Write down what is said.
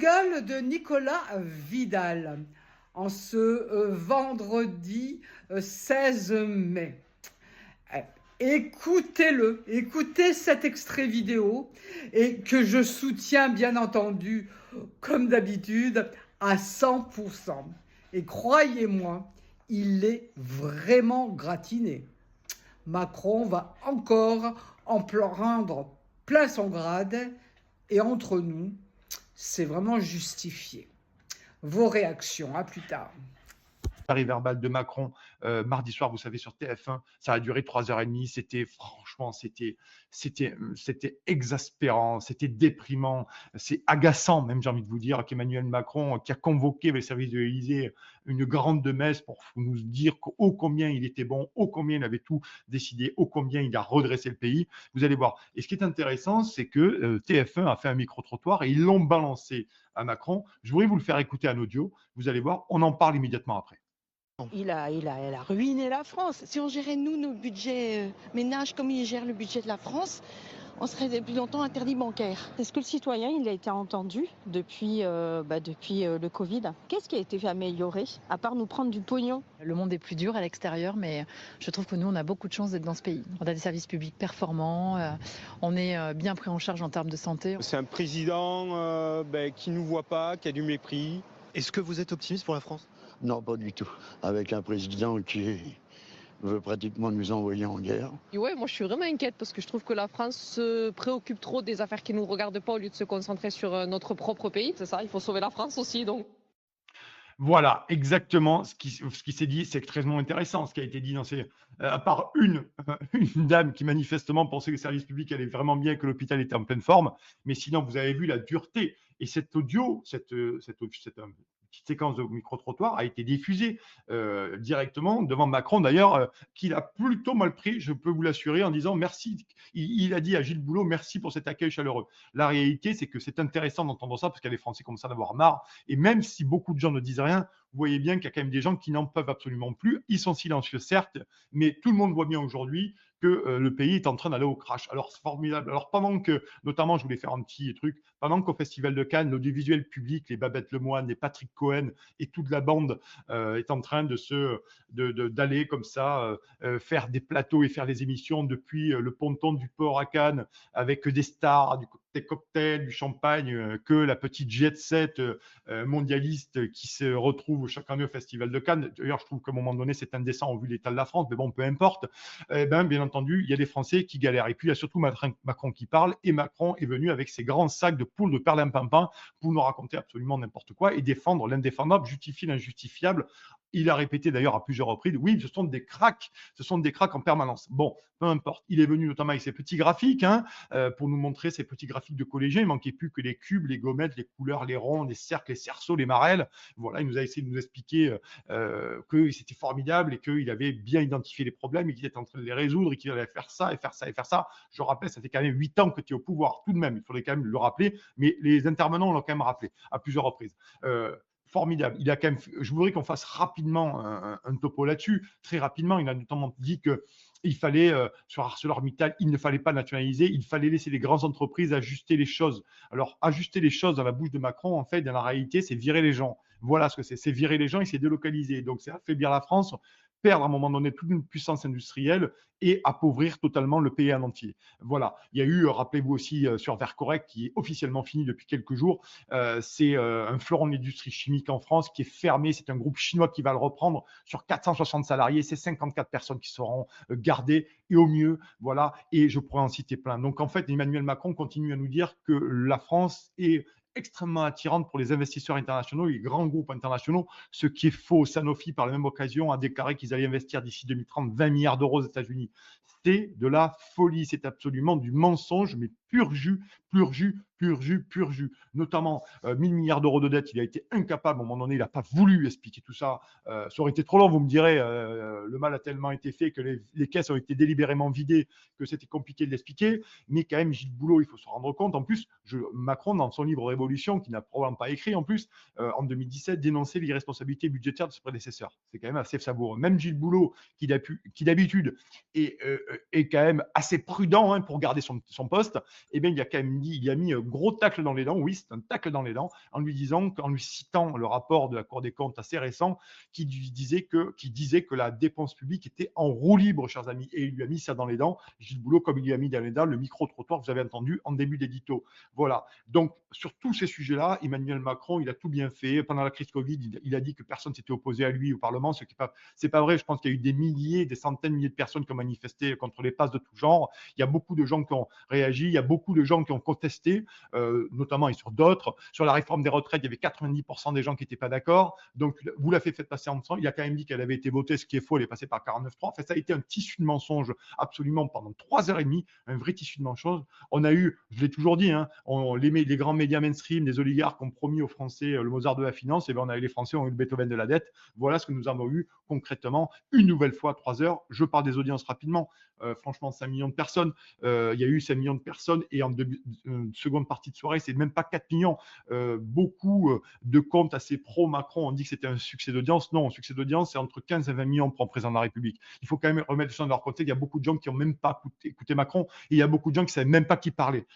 gueule de Nicolas Vidal en ce vendredi 16 mai. Euh, Écoutez-le, écoutez cet extrait vidéo et que je soutiens bien entendu, comme d'habitude, à 100%. Et croyez-moi, il est vraiment gratiné. Macron va encore en prendre plein son grade et entre nous, c'est vraiment justifié. Vos réactions, à plus tard. L'arrêt verbal de Macron mardi soir, vous savez, sur TF1, ça a duré 3h30. C'était exaspérant, c'était déprimant, c'est agaçant même, j'ai envie de vous dire, qu'Emmanuel Macron, qui a convoqué les services de l'Élysée une grande messe pour nous dire ô combien il était bon, ô combien il avait tout décidé, ô combien il a redressé le pays. Vous allez voir. Et ce qui est intéressant, c'est que TF1 a fait un micro-trottoir et ils l'ont balancé à Macron. Je voudrais vous le faire écouter en audio. Vous allez voir, on en parle immédiatement après. Elle a ruiné la France. Si on gérait, nous, nos budgets ménages comme il gère le budget de la France, on serait depuis longtemps interdit bancaire. Est-ce que le citoyen il a été entendu depuis le Covid? Qu'est-ce qui a été amélioré, à part nous prendre du pognon? Le monde est plus dur à l'extérieur, mais je trouve que nous, on a beaucoup de chance d'être dans ce pays. On a des services publics performants, on est bien pris en charge en termes de santé. C'est un président qui ne nous voit pas, qui a du mépris. Est-ce que vous êtes optimiste pour la France? Non, pas du tout. Avec un président qui veut pratiquement nous envoyer en guerre. Et ouais, moi je suis vraiment inquiète parce que je trouve que la France se préoccupe trop des affaires qui ne nous regardent pas au lieu de se concentrer sur notre propre pays. C'est ça, il faut sauver la France aussi. Donc. Voilà, exactement ce qui s'est dit, c'est extrêmement intéressant ce qui a été dit dans ces. À part une dame qui manifestement pensait que le service public allait vraiment bien, que l'hôpital était en pleine forme, mais sinon vous avez vu la dureté. Et cet audio, cette petite séquence de micro-trottoir a été diffusée directement devant Macron, d'ailleurs, qu'il a plutôt mal pris, je peux vous l'assurer, en disant merci. Il a dit à Gilles Boulot merci pour cet accueil chaleureux. La réalité, c'est que c'est intéressant d'entendre ça parce que les Français commencent à en avoir marre. Et même si beaucoup de gens ne disent rien, vous voyez bien qu'il y a quand même des gens qui n'en peuvent absolument plus. Ils sont silencieux, certes, mais tout le monde voit bien aujourd'hui que le pays est en train d'aller au crash. Alors, c'est formidable. Alors, pendant que, notamment, je voulais faire un petit truc, pendant qu'au Festival de Cannes, l'audiovisuel public, les Babette Lemoine, les Patrick Cohen et toute la bande est en train d'aller comme ça, faire des plateaux et faire des émissions depuis le ponton du port à Cannes avec des stars, des cocktails, du champagne, que la petite jet set mondialiste qui se retrouve chaque année au Festival de Cannes. D'ailleurs, je trouve qu'à un moment donné, c'est indécent au vu de l'état de la France, mais bon, peu importe. Bien entendu, il y a des Français qui galèrent. Et puis, il y a surtout Macron qui parle. Et Macron est venu avec ses grands sacs de poules de perlimpinpin pour nous raconter absolument n'importe quoi et défendre l'indéfendable, justifier l'injustifiable. Il a répété d'ailleurs à plusieurs reprises, oui, ce sont des cracks en permanence. Bon, peu importe. Il est venu notamment avec ses petits graphiques pour nous montrer ses petits graphiques de collégiens. Il manquait plus que les cubes, les gommettes, les couleurs, les ronds, les cercles, les cerceaux, les marelles. Voilà, il nous a essayé de nous expliquer que c'était formidable et qu'il avait bien identifié les problèmes et qu'il était en train de les résoudre et qu'il allait faire ça et faire ça et faire ça. Je rappelle, ça fait quand même 8 ans que tu es au pouvoir, tout de même. Il faudrait quand même le rappeler, mais les intervenants l'ont quand même rappelé à plusieurs reprises. Formidable. Il a quand même. Je voudrais qu'on fasse rapidement un topo là-dessus. Très rapidement, il a notamment dit que il fallait, sur ArcelorMittal, il ne fallait pas nationaliser, il fallait laisser les grandes entreprises ajuster les choses. Alors, ajuster les choses dans la bouche de Macron, en fait, dans la réalité, c'est virer les gens. Voilà ce que c'est. C'est virer les gens et c'est délocaliser. Donc, c'est affaiblir la France, perdre à un moment donné toute une puissance industrielle et appauvrir totalement le pays en entier. Voilà. Il y a eu, rappelez-vous aussi, sur Vercorrect, qui est officiellement fini depuis quelques jours. C'est un fleuron de l'industrie chimique en France qui est fermé. C'est un groupe chinois qui va le reprendre sur 460 salariés. C'est 54 personnes qui seront gardées et au mieux. Voilà. Et je pourrais en citer plein. Donc, en fait, Emmanuel Macron continue à nous dire que la France est extrêmement attirante pour les investisseurs internationaux, les grands groupes internationaux, ce qui est faux. Sanofi, par la même occasion, a déclaré qu'ils allaient investir d'ici 2030 20 milliards d'euros aux États-Unis. C'est de la folie, c'est absolument du mensonge, mais pur jus, pur jus, pur jus, pur jus. Notamment 1000 milliards d'euros de dette, il a été incapable, à un moment donné, il n'a pas voulu expliquer tout ça. Ça aurait été trop long, vous me direz, le mal a tellement été fait que les caisses ont été délibérément vidées, que c'était compliqué de l'expliquer. Mais quand même, Gilles Boulot, il faut se rendre compte. En plus, Macron, dans son livre Révolution, qui n'a probablement pas écrit en plus, en 2017, dénonçait l'irresponsabilité budgétaire de ses prédécesseurs. C'est quand même assez savoureux. Même Gilles Boulot, qui d'habitude est quand même assez prudent pour garder son poste, eh bien, il a quand même dit, il a mis un gros tacle dans les dents, oui, c'est un tacle dans les dents, en lui disant, en lui citant le rapport de la Cour des comptes assez récent, qui disait que la dépense publique était en roue libre, chers amis, et il lui a mis ça dans les dents, Gilles Boulot, comme il lui a mis dans les dents le micro-trottoir que vous avez entendu en début d'édito. Voilà. Donc, sur tous ces sujets-là, Emmanuel Macron, il a tout bien fait. Pendant la crise Covid, il a dit que personne s'était opposé à lui au Parlement, ce qui n'est pas vrai. Je pense qu'il y a eu des milliers, des centaines de milliers de personnes qui ont manifesté contre les passes de tout genre. Il y a beaucoup de gens qui ont réagi, il y a beaucoup de gens qui ont contesté, notamment et sur d'autres. Sur la réforme des retraites, il y avait 90% des gens qui n'étaient pas d'accord. Donc, vous l'avez fait passer en sang. Il a quand même dit qu'elle avait été votée, ce qui est faux, elle est passée par 49.3. Enfin, ça a été un tissu de mensonges absolument pendant 3 heures et demie, un vrai tissu de mensonges. On a eu, je l'ai toujours dit, hein, les grands médias mainstream, les oligarques ont promis aux Français le Mozart de la finance, et bien les Français ont eu le Beethoven de la dette. Voilà ce que nous avons eu concrètement, une nouvelle fois, 3 heures. Je parle des audiences rapidement. Franchement, 5 millions de personnes. Il y a eu 5 millions de personnes, et en seconde partie de soirée, c'est même pas 4 millions. Beaucoup de comptes assez pro-Macron ont dit que c'était un succès d'audience. Non, un succès d'audience, c'est entre 15 et 20 millions pour un président de la République. Il faut quand même remettre les choses dans leur côté. Il y a beaucoup de gens qui n'ont même pas écouté Macron, et il y a beaucoup de gens qui ne savaient même pas qui parlait.